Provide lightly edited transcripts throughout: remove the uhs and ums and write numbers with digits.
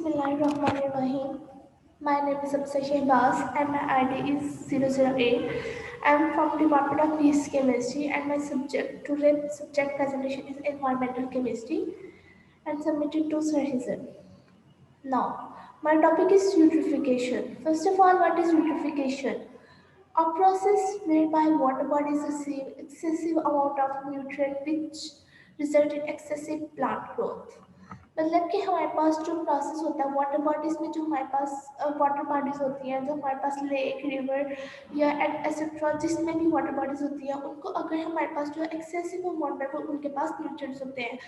Bismillahirrahmanirrahim. My name is Absa Shehbaz and my ID is 008. I am from Department of Physics Chemistry and my subject presentation is Environmental Chemistry and submitted to Sir Hazel. Now, my topic is eutrophication. First of all, what is eutrophication? A process whereby water bodies receive excessive amount of nutrient which result in excessive plant growth. मतलब कि हमारे पास जो process होता है water bodies में जो हमारे पास water bodies होती हैं जो हमारे पास लेक रिवर या एक्सेट्रा जिसमें भी वाटर बॉडीज होती हैं उनको अगर हमारे पास जो एक्सेसिव अमाउंट है वो उनके पास न्यूट्रिएंट्स होते हैं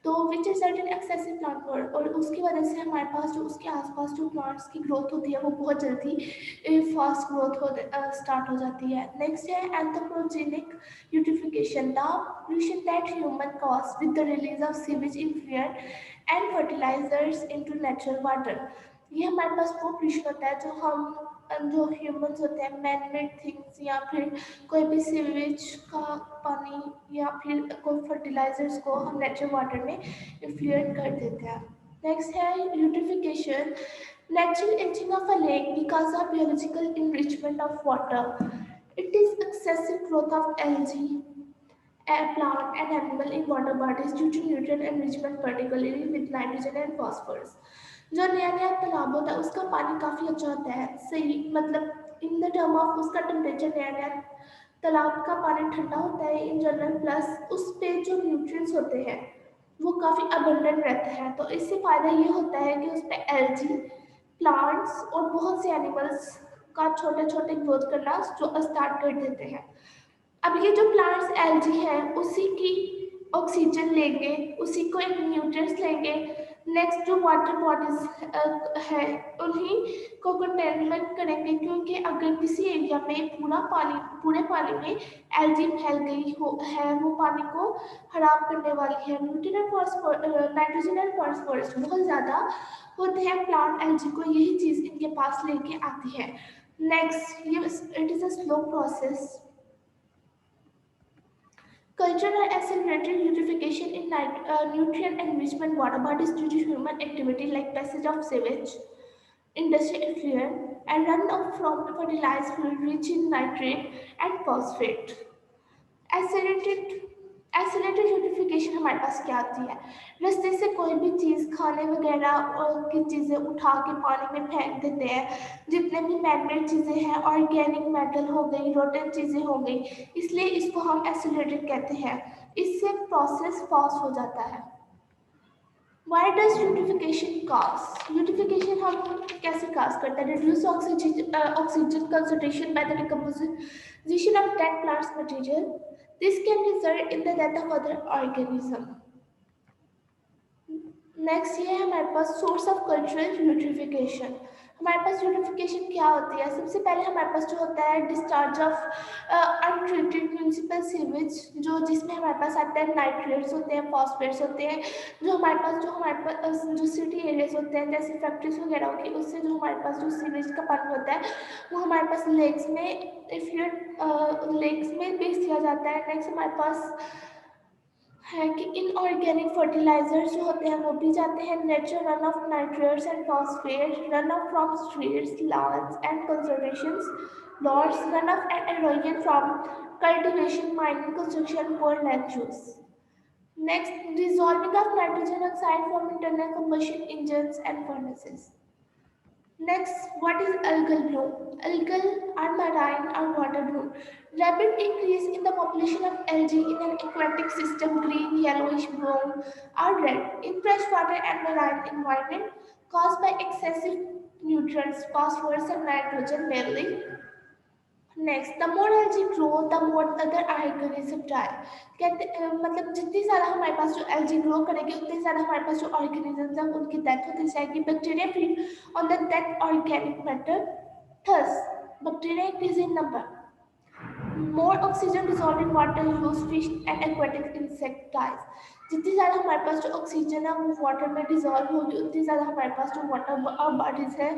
तो which result in excessive plant growth और उसकी वजह से हमारे पास जो उसके आसपास जो प्लांट्स की ग्रोथ होती है वो बहुत जल्दी फास्ट ग्रोथ हो स्टार्ट हो जाती है नेक्स्ट है anthropogenic eutrophication the pollution that human cause with the release of sewage effluent and fertilizers into natural water ये हमारे पास वो pollution होता है जो ह्यूमंस होते हैं मैन मेड थिंग्स या फिर कोई भी सीवेज का पानी या फिर कोई फर्टिलाइजर्स को हम नेचुरल वाटर में इफ्लुएंट कर देते हैं नेक्स्ट है यूटिफिकेशन natural aging of a lake because of biological enrichment of water it is excessive growth of algae a plant and animal in water bodies due to nutrient enrichment particularly with nitrogen and phosphorus जो नया नया तालाब होता है उसका पानी काफ़ी अच्छा होता है सही मतलब इन द टर्म ऑफ उसका टेम्परेचर नया नया तालाब का पानी ठंडा होता है इन जनरल प्लस उस पे जो न्यूट्रिएंट्स होते हैं वो काफ़ी अबंडेंट रहते हैं तो इससे फ़ायदा ये होता है कि उस पर एल्जी प्लांट्स और बहुत से एनिमल्स का छोटे छोटे ग्रोथ करना जो स्टार्ट कर देते हैं अब ये जो प्लांट्स एल्जी है उसी की ऑक्सीजन लेंगे उसी को एक न्यूट्रिएंट्स लेंगे नेक्स्ट जो वाटर बॉडीज है उन्हीं को कंटेनमेंट करेंगे क्योंकि अगर किसी एरिया में पूरे पानी में एल्जी फैल गई हो है वो पानी को खराब करने वाली है नाइट्रोजन एंड फॉस्फोरस बहुत ज़्यादा होते हैं प्लांट एल्जी को यही चीज़ इनके पास लेके आती है नेक्स्ट ये it is a slow process Cultural accelerated eutrophication in nutrient enrichment water bodies due to human activity like passage of sewage, industry effluent, and runoff from fertilized fluid rich in nitrate and phosphate. Accelerated एक्सीलेटेड यूटिफिकेशन हमारे पास क्या आती है रास्ते से कोई भी चीज़ खाने वगैरह और की चीज़ें उठा के पानी में फेंक देते हैं जितने भी मैनमेड चीज़ें हैं ऑर्गेनिक मेटल हो गई रोटेन चीज़ें हो गई इसलिए इसको हम एक्सीलेटेड कहते हैं इससे प्रोसेस फास्ट हो जाता है Why does eutrophication cause? Eutrophication हम कैसे cause करता है? Reduce oxygen concentration by the decomposition of dead plants material. This can result in the death of other organism. Next ये है हमारे पास सोर्स ऑफ कल्चरल यूट्रिफिकेशन हमारे पास यूट्रिफिकेशन क्या होती है सबसे पहले हमारे पास जो होता है discharge of untreated municipal sewage जो जिसमें हमारे पास आते हैं नाइट्रेट्स होते हैं फॉस्फेट्स होते हैं जो हमारे पास जो सिटी एरियाज होते हैं जैसे फैक्ट्रीज वगैरह होगी उससे जो हमारे पास जो सीवेज का पानी होता है वो हमारे पास लेक्स में इफ्लुएंट लेक्स में बेच दिया जाता है नेक्स्ट हमारे पास है कि इनऑर्गेनिक फर्टिलाइजर्स जो होते हैं वो भी जाते हैं natural run off nitrates and phosphate run off from streets lawns and conservations lords run off and erosion from cultivation mining construction for land use next dissolving of nitrogen oxide from internal combustion engines and furnaces. Next, what is algal bloom? Algal are marine or water bloom. Rapid increase in the population of algae in an aquatic system, green, yellowish, brown, or red, in freshwater and marine environment caused by excessive nutrients, phosphorus and nitrogen mainly. Next the more algae grow the more other organism die कहते मतलब जितनी ज़्यादा हमारे पास जो algae grow करेगी उतनी ज़्यादा हमारे पास जो ऑर्गेनिजम्स हैं उनकी डेथ होती जाएगी bacteria feed on the death organic matter thus bacteria increase in number more oxygen dissolve in water use fish and aquatic insect dies जितनी ज़्यादा हमारे पास जो ऑक्सीजन है वो वाटर में डिजॉल्व होगी उतनी ज़्यादा हमारे पास जो वाटर बॉडीज है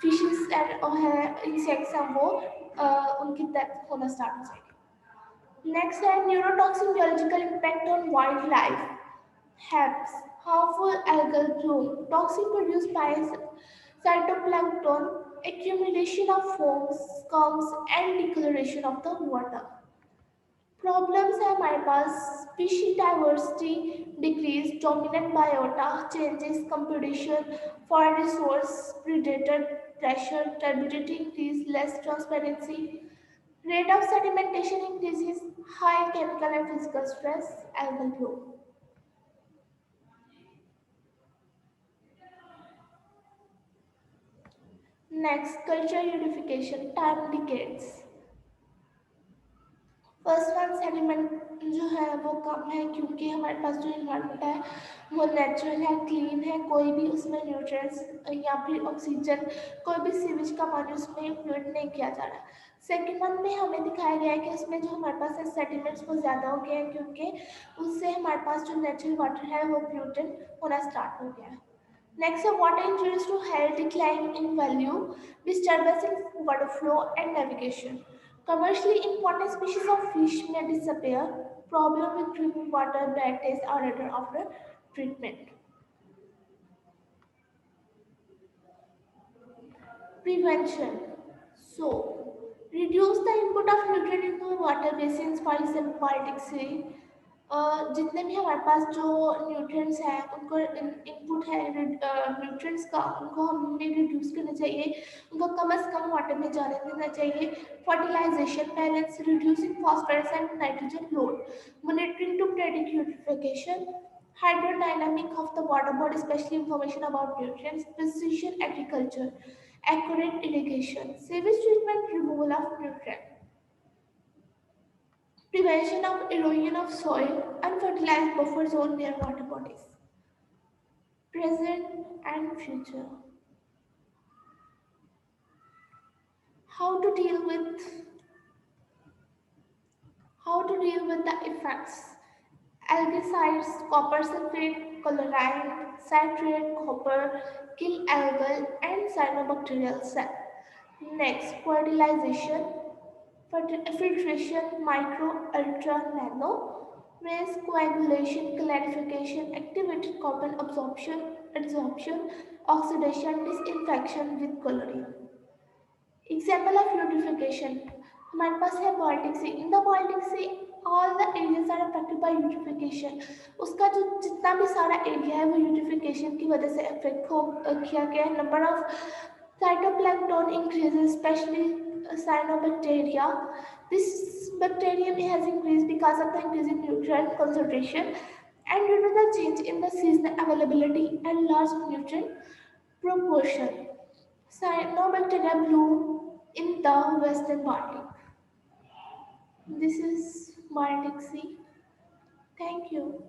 फिशेस एंड है इंसेक्ट्स हैं वो उनकी डेथ होना स्टार्ट हो जाएगी नेक्स्ट है neurotoxin biological impact on wild life HEPS Harmful algal bloom, toxin produced by phytoplankton, accumulation of foams, scums, and decoloration of the water. Problems है हमारे पास species diversity decrease, dominant biota changes, competition for resource, predator pressure, turbidity increase, less transparency, rate of sedimentation increases, high chemical and physical stress, algal bloom. Next, culture unification, time decades. First one sediment जो है वो कम है क्योंकि हमारे पास जो environment है वो natural है, क्लीन है, कोई भी उसमें न्यूट्रिएंट्स या फिर ऑक्सीजन, कोई भी सीवेज का पानी उसमें इंक्लूड नहीं किया जा रहा है। सेकेंड वन में हमें दिखाया गया है कि उसमें जो हमारे पास है सेडिमेंट्स वो ज़्यादा हो गए हैं क्योंकि उससे हमारे पास जो नेचुरल वाटर है वो पोल्यूटेड होना स्टार्ट हो गया है। Next, water injuries to health decline in value, disturbance in water flow and navigation. Commercially important species of fish may disappear. Problem with drinking water, bad taste or odor after treatment. Prevention. So, reduce the input of nutrient into water basins, for example, Baltic Sea. जितने भी हमारे पास जो nutrients हैं उनको input है nutrients का उनको हमें रिड्यूस करना चाहिए, उनको कम से कम वाटर में जाने देना चाहिए। Fertilisation balance, reducing phosphorus and nitrogen load, monitoring to predict eutrophication, hydrodynamic of the water body, especially information about nutrients, precision agriculture, accurate irrigation, sewage treatment, removal of nutrients, prevention of erosion of soil, unfertilized buffer zone near water bodies. Present and future. How to deal with the effects. Algicides, copper sulfate, chlorine, citrate, copper, kill algal and cyanobacterial cell. Next, fertilization, filtration, micro, ultra, nano, raise coagulation, clarification, activated carbon absorption, oxidation, disinfection with chlorine. Example of eutrophication. हमारे पास है Baltic Sea. In the Baltic Sea, all the areas are affected by eutrophication. उसका जो जितना भी सारा area है वो eutrophication की वजह से अफेक्ट हो किया गया है. Number of phytoplankton increases, especially cyanobacteria. This bacterium has increased because of the increase in nutrient concentration and due to the change in the seasonal availability and large nutrient proportion. Cyanobacteria bloom in the Western Baltic. This is Baltic Sea. Thank you.